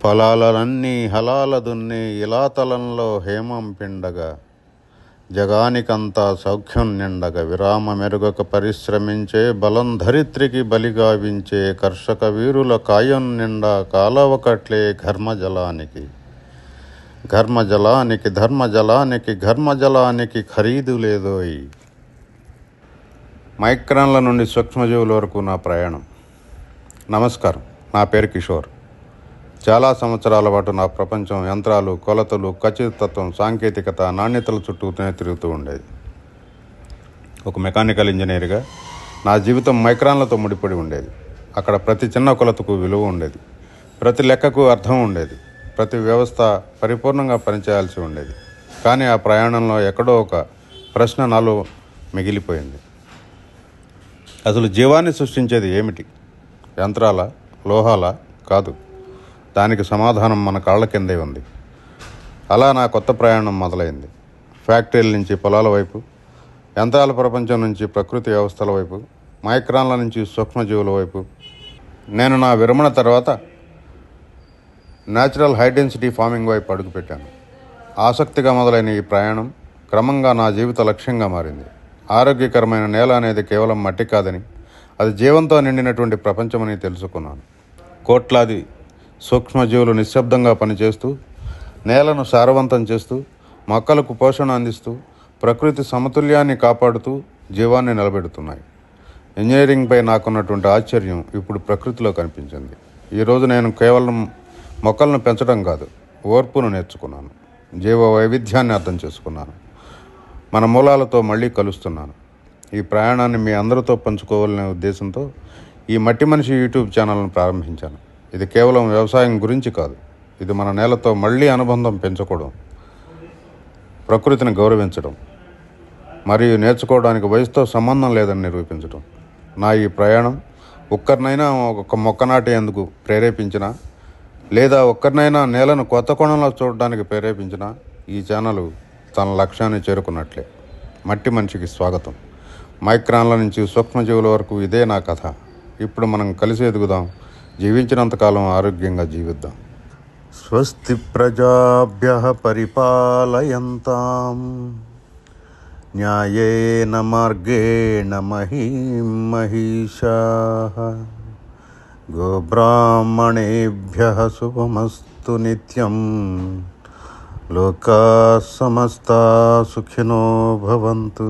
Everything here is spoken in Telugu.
పొలాలన్నీ హలాల దున్ని ఇలాతలంలో హేమం పిండగా, జగానికంతా సౌఖ్యం నిండగా, విరామ మెరుగక పరిశ్రమించే బలం ధరిత్రికి బలిగావించే కర్షక వీరుల కాయం నిండా కాలవకట్లే ధర్మజలానికి ఖరీదు లేదోయ్. మైక్రాన్ల నుండి సూక్ష్మజీవుల వరకు నా ప్రయాణం. నమస్కారం, నా పేరు కిషోర్. చాలా సంవత్సరాల పాటు నా ప్రపంచం యంత్రాలు, కొలతలు, ఖచ్చితత్వం, సాంకేతికత, నాణ్యతల చుట్టూనే తిరుగుతూ ఉండేది. ఒక మెకానికల్ ఇంజనీర్గా నా జీవితం మైక్రాన్లతో ముడిపడి ఉండేది. అక్కడ ప్రతి చిన్న కొలతకు విలువ ఉండేది, ప్రతి లెక్కకు అర్థం ఉండేది, ప్రతి వ్యవస్థ పరిపూర్ణంగా పనిచేయాల్సి ఉండేది. కానీ ఆ ప్రయాణంలో ఎక్కడో ఒక ప్రశ్న నాలో మిగిలిపోయింది. అసలు జీవాన్ని సృష్టించేది ఏమిటి? యంత్రాల, లోహాల? కాదు. దానికి సమాధానం మన కాళ్ళ కిందే ఉంది. అలా నా కొత్త ప్రయాణం మొదలైంది. ఫ్యాక్టరీల నుంచి పొలాల వైపు, యంత్రాల ప్రపంచం నుంచి ప్రకృతి వ్యవస్థల వైపు, మైక్రాన్ల నుంచి సూక్ష్మజీవుల వైపు. నేను నా విరమణ తర్వాత న్యాచురల్ హై డెన్సిటీ ఫార్మింగ్ వైపు అడుగుపెట్టాను. ఆసక్తిగా మొదలైన ఈ ప్రయాణం క్రమంగా నా జీవిత లక్ష్యంగా మారింది. ఆరోగ్యకరమైన నేల అనేది కేవలం మట్టి కాదని, అది జీవంతో నిండినటువంటి ప్రపంచమని తెలుసుకున్నాను. కోట్లాది సూక్ష్మజీవులు నిశ్శబ్దంగా పనిచేస్తూ, నేలను సారవంతం చేస్తూ, మొక్కలకు పోషణ అందిస్తూ, ప్రకృతి సమతుల్యాన్ని కాపాడుతూ జీవాన్ని నిలబెడుతున్నాయి. ఇంజనీరింగ్పై నాకున్నటువంటి ఆశ్చర్యం ఇప్పుడు ప్రకృతిలో కనిపించింది. ఈరోజు నేను కేవలం మొక్కలను పెంచడం కాదు, ఓర్పును నేర్చుకున్నాను, జీవ వైవిధ్యాన్ని అర్థం చేసుకున్నాను, మన మూలాలతో మళ్ళీ కలుస్తున్నాను. ఈ ప్రయాణాన్ని మీ అందరితో పంచుకోవాలనే ఉద్దేశంతో ఈ మట్టి మనిషి యూట్యూబ్ ఛానల్ను ప్రారంభించాను. ఇది కేవలం వ్యవసాయం గురించి కాదు, ఇది మన నేలతో మళ్ళీ అనుబంధం పెంచుకోవడం, ప్రకృతిని గౌరవించడం మరియు నేర్చుకోవడానికి వయసుతో సంబంధం లేదని నిరూపించడం. నా ఈ ప్రయాణం ఒక్కరినైనా ఒక మొక్క నాటేందుకు ప్రేరేపించినా, లేదా ఒక్కరినైనా నేలను కొత్త కోణంలో చూడడానికి ప్రేరేపించినా ఈ ఛానల్ తన లక్ష్యాన్ని చేరుకున్నట్లే. మట్టి మనిషికి స్వాగతం. మైక్రాన్ల నుంచి సూక్ష్మజీవుల వరకు ఇదే నా కథ. ఇప్పుడు మనం కలిసి ఎదుగుదాం, జీవించినంతకాలం ఆరోగ్యంగా జీవిద్దాం. స్వస్తి ప్రజాభ్యః పరిపాలయంతాం న్యాయేన మార్గేణ మహీం మహిషాః. గోబ్రాహ్మణేభ్యః శుభమస్తు నిత్యం. లోకాః సమస్తాః సుఖినో భవంతు.